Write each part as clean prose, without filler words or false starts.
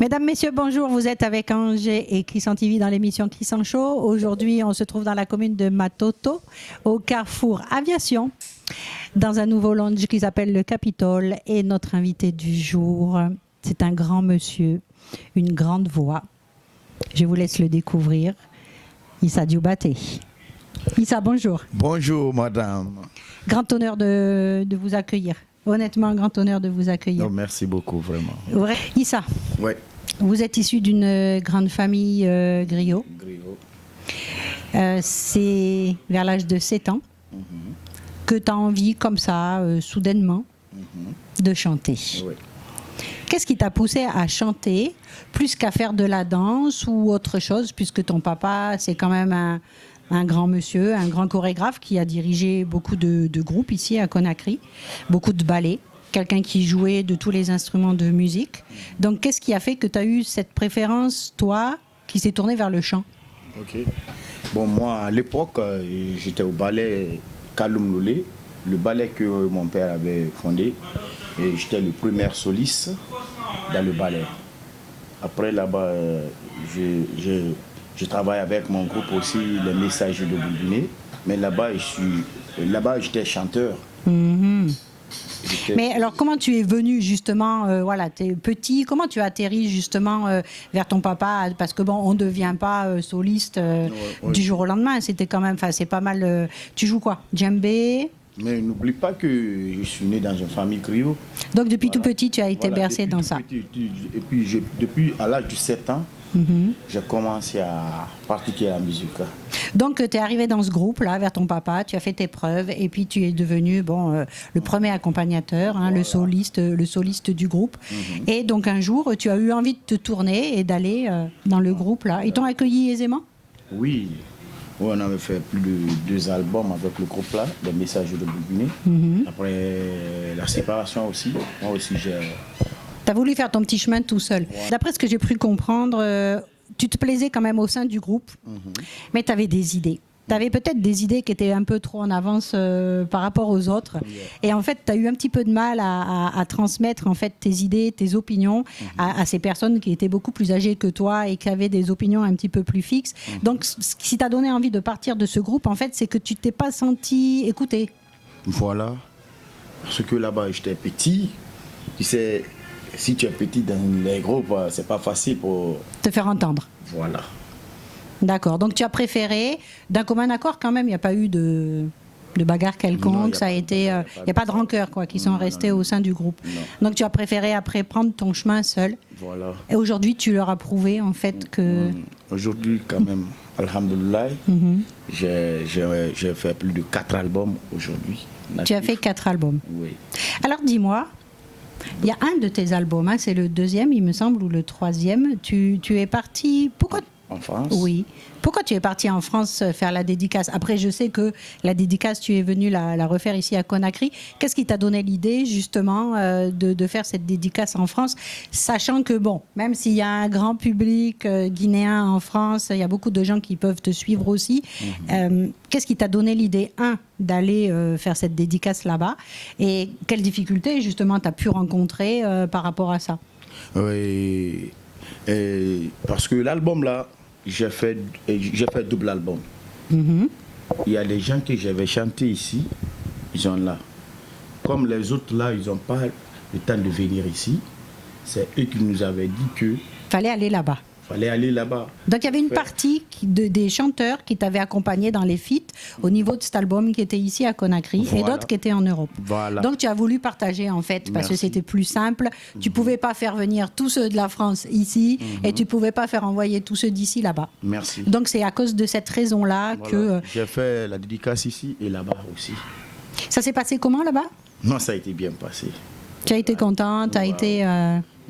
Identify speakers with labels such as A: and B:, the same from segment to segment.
A: Mesdames, Messieurs, bonjour. Vous êtes avec Angers et Clisson TV dans l'émission Clisson Show. Aujourd'hui, on se trouve dans la commune de Matoto, au Carrefour Aviation, dans un nouveau lounge qui s'appelle le Capitole. Et notre invité du jour, c'est un grand monsieur, une grande voix. Je vous laisse le découvrir. Issa Dioubaté. Issa, bonjour.
B: Bonjour, madame.
A: Grand honneur de vous accueillir. Honnêtement, un grand honneur de vous accueillir.
B: Non, merci beaucoup, vraiment.
A: Ouais. Issa,
B: Ouais.
A: vous êtes issu d'une grande famille griot.
B: Griot.
A: C'est vers l'âge de 7 ans que tu as envie, comme ça, soudainement, de chanter.
B: Oui.
A: Qu'est-ce qui t'a poussé à chanter, plus qu'à faire de la danse ou autre chose, puisque ton papa, c'est quand même un grand monsieur, un grand chorégraphe qui a dirigé beaucoup de groupes ici à Conakry, beaucoup de ballets, quelqu'un qui jouait de tous les instruments de musique. Donc, qu'est-ce qui a fait que tu as eu cette préférence, toi, qui s'est tournée vers le chant?
B: Ok. Bon, moi, à l'époque, j'étais au ballet Kaloum Lolé, le ballet que mon père avait fondé. Et j'étais le premier soliste dans le ballet. Après, là-bas, je travaille avec mon groupe aussi, les Messagers de Bourguinet. Mais là-bas, j'étais chanteur.
A: Mais alors, comment tu es venu justement, voilà, tu es petit, comment tu as atterri justement vers ton papa? Parce que bon, on ne devient pas soliste du jour au lendemain, c'était quand même, c'est pas mal. Tu joues quoi? Djembé?
B: Mais n'oublie pas que je suis né dans une famille griot.
A: Donc depuis tout petit, tu as été bercé dans ça.
B: Et puis, depuis à l'âge de 7 ans, j'ai commencé à pratiquer la musique.
A: Donc tu es arrivé dans ce groupe-là, vers ton papa, tu as fait tes preuves, et puis tu es devenu le premier accompagnateur, hein, voilà. le soliste du groupe. Et donc un jour, tu as eu envie de te tourner et d'aller dans le groupe-là. Ils t'ont accueilli aisément?
B: Oui. Oui, on avait fait plus de 2 albums avec le groupe là, les Messagers de Bourguinet. Après la séparation aussi, moi aussi j'ai...
A: Tu as voulu faire ton petit chemin tout seul. Ouais. D'après ce que j'ai pu comprendre, tu te plaisais quand même au sein du groupe, mais tu avais des idées. Tu avais peut-être des idées qui étaient un peu trop en avance par rapport aux autres. Et en fait, tu as eu un petit peu de mal à transmettre en fait, tes idées, tes opinions à ces personnes qui étaient beaucoup plus âgées que toi et qui avaient des opinions un petit peu plus fixes. Donc, ce qui t'a donné envie de partir de ce groupe, en fait, c'est que tu t'es pas senti écouté.
B: Voilà. Parce que là-bas, j'étais petit. Tu sais, si tu es petit dans les groupes, c'est pas facile pour...
A: te faire entendre.
B: Voilà.
A: D'accord. Donc tu as préféré, d'un commun accord quand même, il n'y a pas eu de bagarre quelconque, ça a été, il n'y a pas de rancœur quoi, qui sont restés au sein du groupe.
B: Non.
A: Donc tu as préféré après prendre ton chemin seul.
B: Voilà.
A: Et aujourd'hui tu leur as prouvé en fait que...
B: Aujourd'hui quand même, alhamdoulilah, j'ai fait plus de 4 albums aujourd'hui.
A: Tu as fait 4 albums.
B: Oui.
A: Alors dis-moi, il y a un de tes albums, hein, c'est le 2e il me semble, ou le 3e, tu es parti... Pourquoi?
B: En France?
A: Oui. Pourquoi tu es parti en France faire la dédicace? Après, je sais que la dédicace, tu es venu la refaire ici à Conakry. Qu'est-ce qui t'a donné l'idée, justement, de faire cette dédicace en France, sachant que, bon, même s'il y a un grand public guinéen en France, il y a beaucoup de gens qui peuvent te suivre aussi. Qu'est-ce qui t'a donné l'idée, d'aller faire cette dédicace là-bas? Et quelles difficultés, justement, tu as pu rencontrer par rapport à ça?
B: Oui. Parce que l'album là, j'ai fait double album. Il y a des gens que j'avais chanté ici, ils sont là. Comme les autres là, ils n'ont pas le temps de venir ici. C'est eux qui nous avaient dit que...
A: fallait aller là-bas.
B: Fallait aller là-bas.
A: Donc il y avait une partie des chanteurs qui t'avaient accompagné dans les feats au niveau de cet album qui était ici à Conakry, et d'autres qui étaient en Europe.
B: Voilà.
A: Donc tu as voulu partager en fait, parce que c'était plus simple. Tu ne pouvais pas faire venir tous ceux de la France ici et tu ne pouvais pas faire envoyer tous ceux d'ici là-bas.
B: Merci.
A: Donc c'est à cause de cette raison-là que...
B: J'ai fait la dédicace ici et là-bas aussi.
A: Ça s'est passé comment là-bas?
B: Non, ça a été bien passé.
A: Tu as été content, tu as été...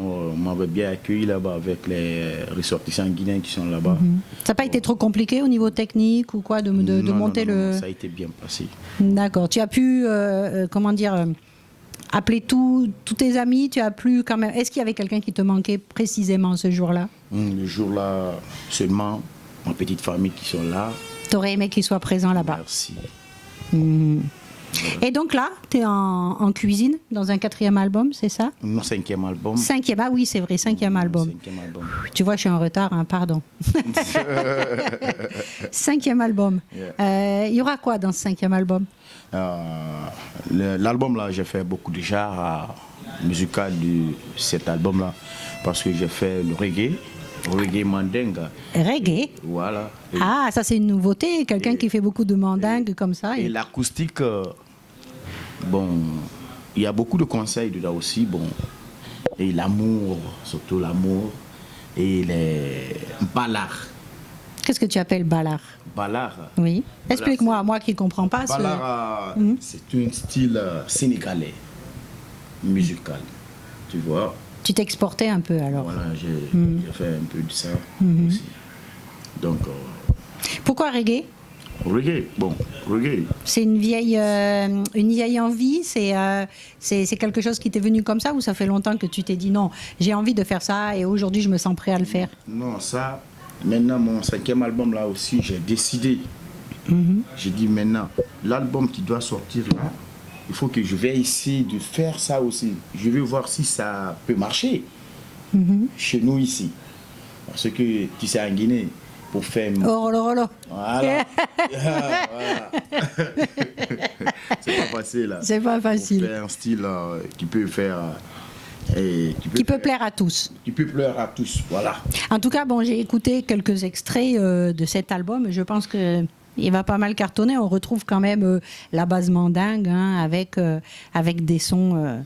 B: On m'avait bien accueilli là-bas avec les ressortissants guinéens qui sont là-bas.
A: Ça n'a pas été trop compliqué au niveau technique ou quoi de monter le...
B: Ça a été bien passé.
A: D'accord. Tu as pu, appeler tous tes amis, tu as pu quand même... Est-ce qu'il y avait quelqu'un qui te manquait précisément ce jour-là?
B: Le jour-là, seulement ma petite famille qui sont là.
A: Tu aurais aimé qu'ils soient présents là-bas?
B: Merci.
A: Et donc là, tu es en cuisine dans un 4e album, c'est ça?
B: Mon 5e album.
A: 5e, ah oui, c'est vrai, 5e album.
B: 5e album.
A: Tu vois, je suis en retard, hein, pardon. 5e album. Il y aura quoi dans ce 5e album?
B: L'album là, j'ai fait beaucoup de genres musicaux de cet album là, parce que j'ai fait le reggae mandingue.
A: Reggae?
B: Voilà.
A: Ah, ça c'est une nouveauté, quelqu'un qui fait beaucoup de mandingue comme ça.
B: Et l'acoustique, bon, il y a beaucoup de conseils dedans aussi, bon, et l'amour, surtout l'amour, et les balards.
A: Qu'est-ce que tu appelles ballard?
B: Ballard.
A: Oui. Explique-moi, moi qui ne comprends pas.
B: Ballard, c'est un style sénégalais, musical, tu vois.
A: Tu t'exportais un peu alors.
B: Voilà, j'ai fait un peu de ça aussi. Donc.
A: Pourquoi reggae?
B: Reggae.
A: C'est une vieille envie, c'est quelque chose qui t'est venu comme ça ou ça fait longtemps que tu t'es dit non, j'ai envie de faire ça et aujourd'hui je me sens prêt à le faire?
B: Non, ça, maintenant mon 5e album là aussi, j'ai décidé. J'ai dit maintenant, l'album qui doit sortir là, il faut que je vais essayer de faire ça aussi. Je vais voir si ça peut marcher chez nous ici. Parce que tu sais, en Guinée, pour faire...
A: Oh là là.
B: Voilà. Voilà. C'est pas facile. Là.
A: C'est pas facile.
B: Pour faire un style qui peut faire...
A: qui peut plaire à tous.
B: Qui peut plaire à tous, voilà.
A: En tout cas, bon, j'ai écouté quelques extraits de cet album. Je pense que il va pas mal cartonner. On retrouve quand même la base mandingue avec des sons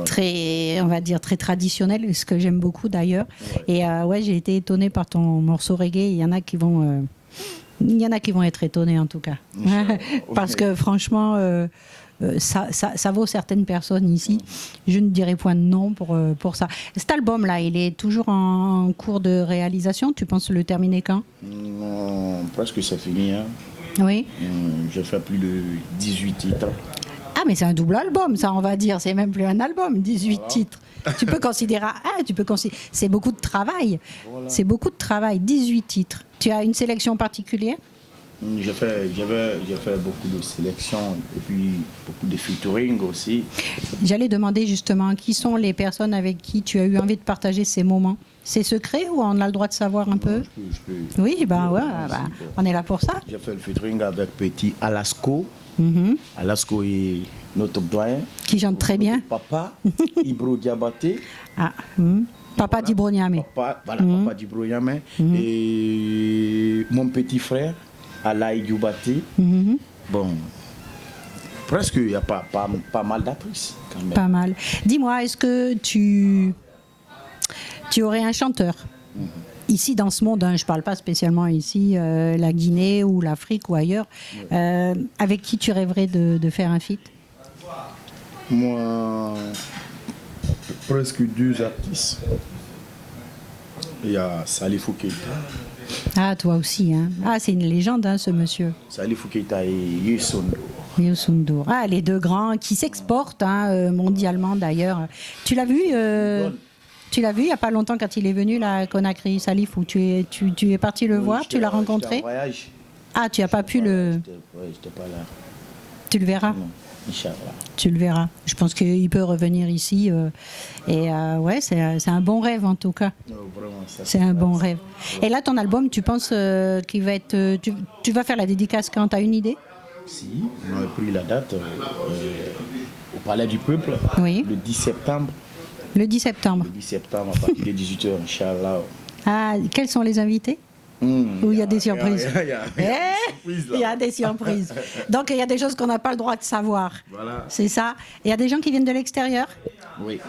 A: très, on va dire, très traditionnels, ce que j'aime beaucoup d'ailleurs. Et ouais, j'ai été étonnée par ton morceau reggae. Il y en a qui vont être étonnés en tout cas. Parce que franchement... ça vaut certaines personnes ici. Je ne dirais point de non pour ça. Cet album-là, il est toujours en cours de réalisation. Tu penses le terminer quand?
B: Non, presque c'est fini. Hein.
A: Oui.
B: J'ai fait plus de 18 titres.
A: Ah, mais c'est un double album, ça, on va dire. C'est même plus un album, 18 titres. Tu peux considérer... c'est beaucoup de travail. Voilà. C'est beaucoup de travail, 18 titres. Tu as une sélection particulière?
B: J'ai fait beaucoup de sélections et puis beaucoup de featuring aussi.
A: J'allais demander justement qui sont les personnes avec qui tu as eu envie de partager ces moments. C'est secret ou on a le droit de savoir un peu?
B: Je peux.
A: Oui, on est là pour ça.
B: J'ai fait le featuring avec petit Alasco. Alasco est notre doyen.
A: Qui chante très bien.
B: Papa, Ibro Diabaté.
A: Papa d'Ibro Niamé.
B: Papa d'Ibro Niamé. Et mon petit frère. Alaï Dioubati. Bon, presque il y a pas mal d'actrices quand même.
A: Pas mal. Dis-moi, est-ce que tu aurais un chanteur ici dans ce monde, hein, je ne parle pas spécialement ici, la Guinée ou l'Afrique ou ailleurs, avec qui tu rêverais de faire un feat?
B: Moi, presque 2 artistes. Il y a Salifou Keita.
A: Ah, toi aussi, hein. Ah, c'est une légende, hein, ce monsieur.
B: Salifou Keita et Youssou N'Dour.
A: Youssou N'Dour. Ah, les deux grands qui s'exportent mondialement d'ailleurs. Tu l'as vu il n'y a pas longtemps quand il est venu là, à Conakry, Salif, où tu es parti le voir, tu l'as rencontré?
B: En voyage.
A: Ah, tu n'as pas pu le...
B: Oui, j'étais pas là.
A: Tu le verras?
B: Non, Inch'Allah.
A: Tu le verras. Je pense qu'il peut revenir ici. Ouais, c'est un bon rêve en tout cas.
B: Non, vraiment,
A: c'est un bon rêve. Et là, ton album, tu penses qu'il va être... Tu vas faire la dédicace quand tu as une idée?
B: Si, on a pris la date au Palais du Peuple,
A: oui.
B: Le 10 septembre.
A: Le 10 septembre.
B: Le 10 septembre, à partir de 18h, Inch'Allah.
A: Ah, quels sont les invités? Où il y a des surprises. Il y a des surprises. Donc il y a des choses qu'on n'a pas le droit de savoir.
B: Voilà.
A: C'est ça. Il y a des gens qui viennent de l'extérieur?
B: Oui.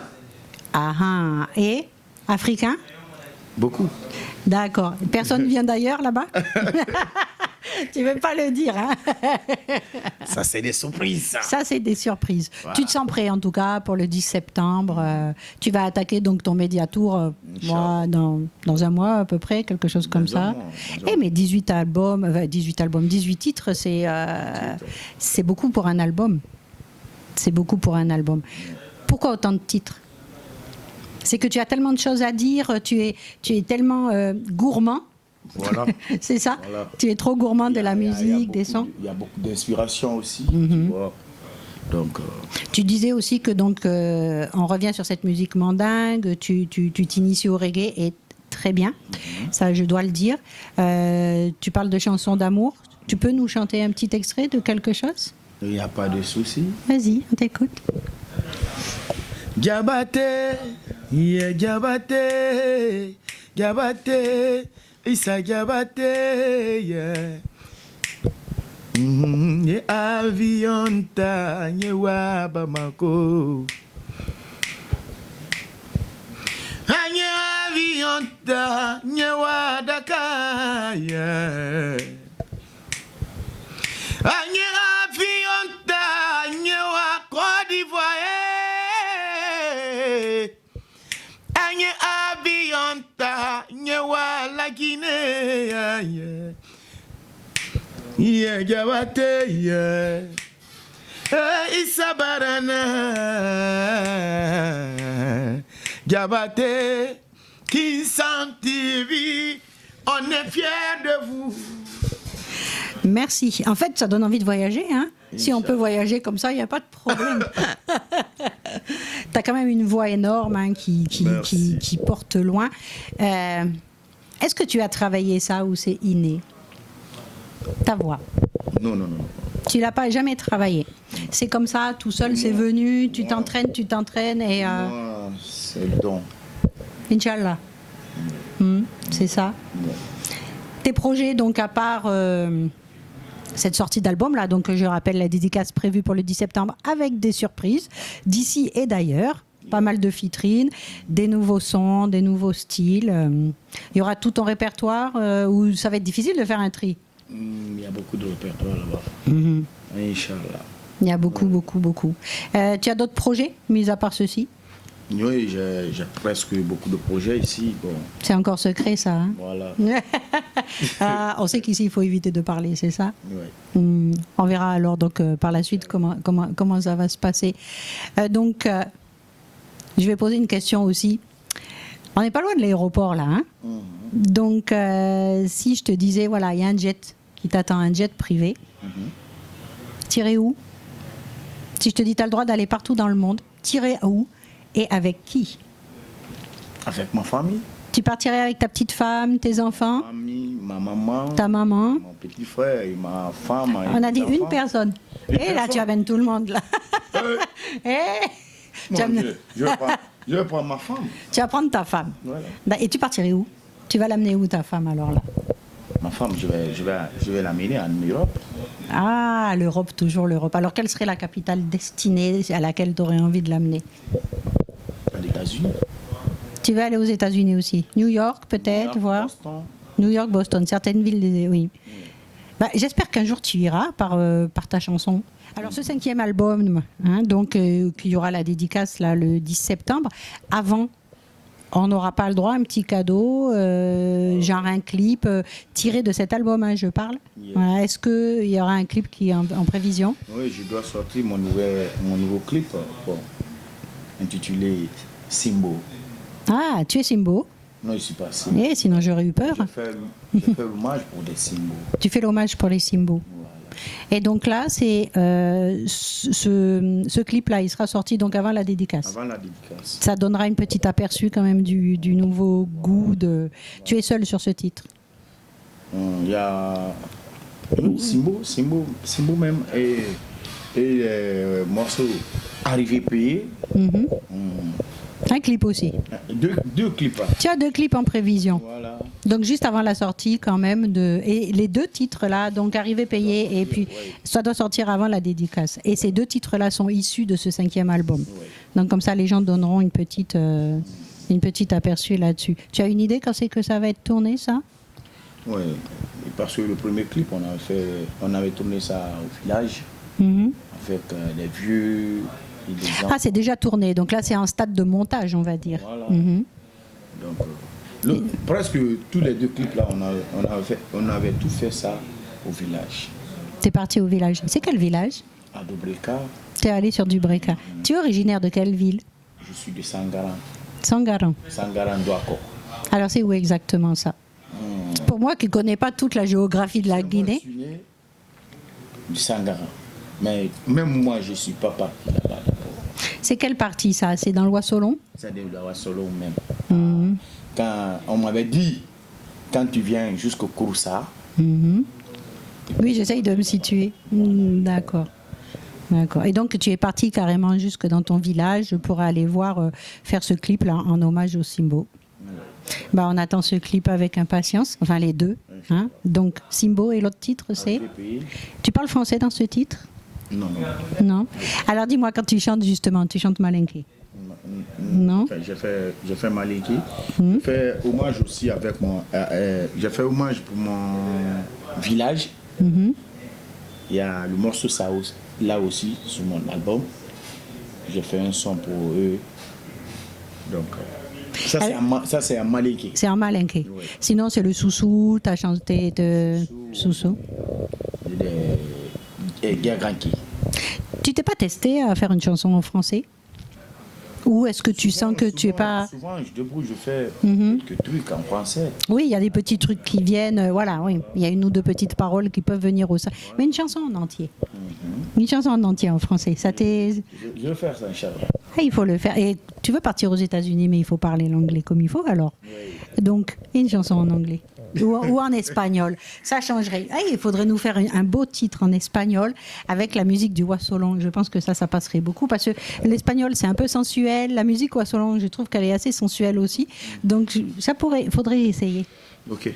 A: Ah, et africains?
B: Beaucoup.
A: D'accord. Personne vient d'ailleurs là-bas? Tu veux pas le dire, hein?
B: Ça, c'est des surprises.
A: Ça, c'est des surprises. Voilà. Tu te sens prêt, en tout cas, pour le 10 septembre. Tu vas attaquer donc ton Mediatour dans un mois à peu près, quelque chose comme ça. Eh, mais 18 titres, c'est beaucoup pour un album. C'est beaucoup pour un album. Pourquoi autant de titres? C'est que tu as tellement de choses à dire, tu es tellement gourmand.
B: Voilà.
A: C'est ça. Voilà. Tu es trop gourmand de la musique, des sons.
B: Il y a beaucoup d'inspiration aussi. Tu vois. Donc,
A: tu disais aussi que donc on revient sur cette musique mandingue, tu t'inities au reggae et très bien, ça je dois le dire. Tu parles de chansons d'amour, tu peux nous chanter un petit extrait de quelque chose?
B: il n'y a pas de souci.
A: Vas-y, on t'écoute.
B: Diabate, yeah, diabate, diabate, isa diabate, yeah. Ye avion ta nye wa Bamako. Anye avion ta nye wa Dakar, yeah. Anye avion ta nye wa Côte d'Ivoire. Anye avion ta nye wa la Guinée, yeah. Yeah, Jabate, yeah. Isabarana. Jabate, Kinsan TV, on est fiers de vous.
A: Merci. En fait, ça donne envie de voyager, hein. Si on peut voyager comme ça, il n'y a pas de problème. Tu as quand même une voix énorme, hein, qui porte loin. Est-ce que tu as travaillé ça ou c'est inné? Ta voix?
B: Non.
A: Tu l'as pas jamais travaillé. C'est comme ça, tout seul, c'est venu, tu t'entraînes et...
B: Moi, c'est le don.
A: Inch'Allah. C'est ça. Tes projets, donc à part cette sortie d'album là, donc je rappelle la dédicace prévue pour le 10 septembre avec des surprises d'ici et d'ailleurs, pas mal de featuring, des nouveaux sons, des nouveaux styles. Il y aura tout ton répertoire où ça va être difficile de faire un tri.
B: Il y a beaucoup de répertoire là-bas. Inch'Allah.
A: Il y a beaucoup. Tu as d'autres projets, mis à part ceci?
B: Oui, j'ai presque beaucoup de projets ici. Bon.
A: C'est encore secret, ça, hein?
B: Voilà.
A: On sait qu'ici, il faut éviter de parler, c'est ça?
B: Oui.
A: On verra alors donc, par la suite comment ça va se passer. Je vais poser une question aussi. On n'est pas loin de l'aéroport, là. Hein? Donc, si je te disais, voilà, il y a un jet qui t'attend, un jet privé, tirer où? Si je te dis, tu as le droit d'aller partout dans le monde, tirer où? Et avec qui?
B: Avec ma famille.
A: Tu partirais avec ta petite femme, tes enfants?
B: Ma famille, ma maman.
A: Ta maman?
B: Mon petit frère et ma femme.
A: On a dit une personne. Et là, tu amènes tout le monde, là.
B: Je vais prendre ma femme.
A: Tu vas prendre ta femme.
B: Voilà.
A: Et tu partirais où? Tu vas l'amener où, ta femme, alors, là?
B: Ma femme, je vais l'amener en Europe.
A: Ah, l'Europe, toujours l'Europe. Alors, quelle serait la capitale destinée à laquelle tu aurais envie de l'amener?
B: Les États-Unis.
A: Tu vas aller aux États-Unis aussi? New York, peut-être, voir?
B: Boston.
A: New York, Boston, certaines villes, oui. J'espère qu'un jour tu iras par ta chanson. Alors, ce 5e album, hein, donc, qu'il y aura la dédicace là, le 10 septembre, avant, on n'aura pas le droit à un petit cadeau, genre un clip tiré de cet album, hein, je parle.
B: Yes.
A: Voilà, est-ce qu'il y aura un clip qui est en prévision?
B: Oui, je dois sortir mon nouveau clip intitulé Simbo.
A: Ah, tu es Simbo?
B: Non, je ne suis pas Simbo.
A: Eh, sinon j'aurais eu peur.
B: Je fais l'hommage pour des Simbo.
A: Tu fais l'hommage pour les Simbo.
B: Voilà.
A: Et donc là, c'est ce clip-là, il sera sorti donc avant la dédicace.
B: Avant la dédicace.
A: Ça donnera une petite aperçu quand même du nouveau goût de... Tu es seul sur ce titre?
B: Il y a Simbo même et morceau Arrivé payé.
A: Un clip aussi.
B: Deux clips. Hein.
A: Tu as 2 clips en prévision.
B: Voilà.
A: Donc juste avant la sortie quand même et les 2 titres là, donc Arrivé payé et puis ça doit sortir avant la dédicace. Et ces 2 titres là sont issus de ce 5e album. Donc comme ça les gens donneront une petite aperçu là-dessus. Tu as une idée quand c'est que ça va être tourné, ça?
B: Oui, parce que le premier clip on avait tourné ça au village avec les vieux.
A: Ah, c'est déjà tourné, donc là c'est en stade de montage, on va dire.
B: Voilà. Donc, presque tous les 2 clips là, on avait tout fait ça au village.
A: T'es parti au village. C'est quel village?
B: À Dobreka.
A: T'es allé sur du Breka. Tu es originaire de quelle ville?
B: Je suis de Sangaran.
A: Sangaran.
B: Sangaran Douako.
A: Alors c'est où exactement ça? Pour moi qui ne connais pas toute la géographie de la Guinée.
B: Je suis né du Sangaran. Mais même moi, je ne suis pas parti là-bas d'abord.
A: C'est quelle partie ça? C'est dans le Wassolon?
B: C'est de la Wassolon même. Quand on m'avait dit, quand tu viens jusqu'au Kouroussa.
A: Oui, j'essaye de me situer. D'accord. D'accord. Et donc, tu es parti carrément jusque dans ton village pour aller voir, faire ce clip-là en hommage au Simbo. Bah, on attend ce clip avec impatience, enfin les deux. Hein. Donc, Simbo et l'autre titre, c'est... Tu parles français dans ce titre?
B: Non.
A: Non. Alors, dis-moi, quand tu chantes justement, tu chantes malinké? Non.
B: Enfin, j'ai fait malinké. J'ai fait hommage aussi avec mon... j'ai fait hommage pour mon village. Il y a le morceau Saos, là aussi, sur mon album. J'ai fait un son pour eux. Donc... Ça, c'est un malinké.
A: C'est un malinké.
B: Oui.
A: Sinon, c'est le Soussou, tu as chanté de Soussou.
B: Et Guergranki.
A: Tu t'es pas testé à faire une chanson en français? Ou est-ce que tu sens que tu es pas...
B: Souvent, je débrouille, je fais quelques trucs en français.
A: Oui, il y a des petits trucs qui viennent, voilà, oui. Il y a une ou deux petites paroles qui peuvent venir au sein. Mais une chanson en entier. Une chanson en entier en français. Ça t'est...
B: Je vais faire ça, Inch'Allah.
A: Ah, il faut le faire. Et tu veux partir aux États-Unis, mais il faut parler l'anglais comme il faut alors. Oui. Donc, une chanson en anglais. Ou en espagnol. Ça changerait. Ah, il faudrait nous faire un beau titre en espagnol avec la musique du Wassolon. Je pense que ça passerait beaucoup parce que l'espagnol, c'est un peu sensuel. La musique Wassolon, je trouve qu'elle est assez sensuelle aussi. Donc, faudrait essayer.
B: Ok.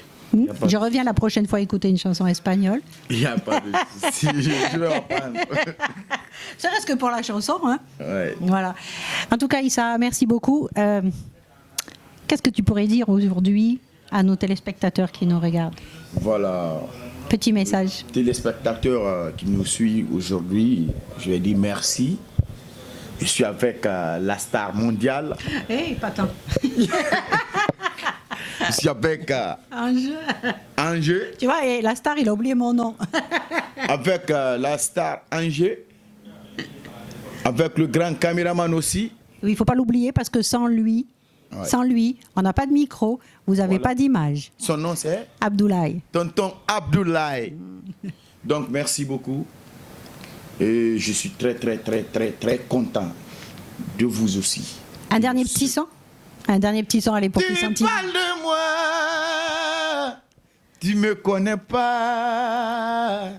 A: Je reviens la prochaine fois écouter une chanson espagnole.
B: Il n'y a pas de souci. Je vais reprendre.
A: Ça reste que pour la chanson. Hein.
B: Ouais.
A: Voilà. En tout cas, Issa, merci beaucoup. Qu'est-ce que tu pourrais dire aujourd'hui à nos téléspectateurs qui nous regardent?
B: Voilà.
A: Petit message.
B: Téléspectateurs qui nous suivent aujourd'hui, je vais dire merci. Je suis avec la star mondiale.
A: Hey, pas tant.
B: Je suis avec Angers.
A: Tu vois, la star, il a oublié mon nom.
B: Avec la star Angers. Avec le grand caméraman aussi.
A: Il ne faut pas l'oublier parce que sans lui, on n'a pas de micro, vous n'avez pas d'image.
B: Son nom c'est
A: Abdoulaye.
B: Tonton Abdoulaye. Donc merci beaucoup. Et je suis très content de vous aussi.
A: Un dernier petit son? Un dernier petit son, allez, pour qu'ils sentent.
B: Tu parles de moi, tu me connais pas.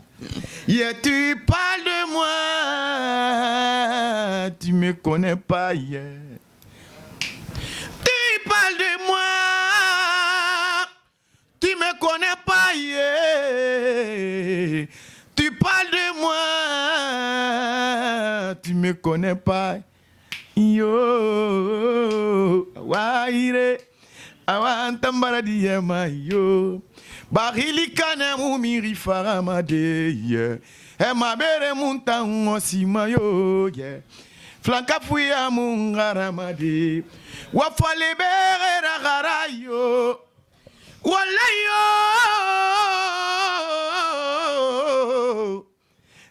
B: Yeah, tu parles de moi, tu me connais pas. Yeah. Tu parles de moi, tu me connais pas. Yeah. Tu parles de moi, tu me connais pas. Yo, waire, awantambara diyema yo, bahili kana mumiri faramade ye, mabere munta ngosima yo ye, flanka fuya mungaramade, wafale bere ragara yo, walayo.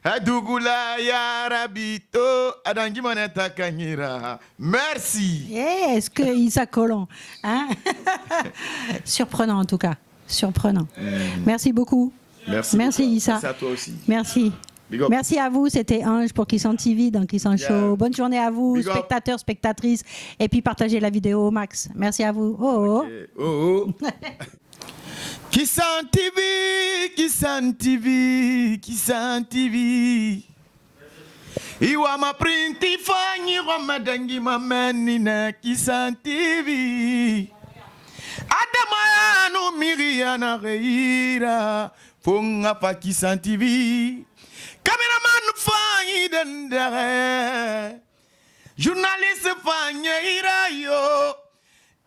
B: Adugula ya rabito adangi maneta kanyira. Merci.
A: Est-ce que Issa Colon, hein? Surprenant en tout cas, surprenant. Merci beaucoup. Merci Issa.
B: Merci à toi aussi.
A: Merci. Merci à vous, c'était Ange pour Kissan TV dans Kissan Show. Bonne journée à vous, spectateurs, spectatrices, et puis partagez la vidéo au max. Merci à vous. Oh,
B: okay. Oh. Kissan TV, Kissan TV, Kissan TV. Iwa ma printi fanyi wa madangi ma menina Kissan TV. Adama ya no miriya na reira fonga pa Kissan TV. Cameraman fanyi dendere. Journaliste fanyi irayo.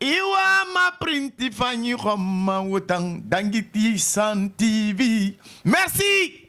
B: Iwa ma printi fanyi khoma wutang dangiti Kissan TV. Merci.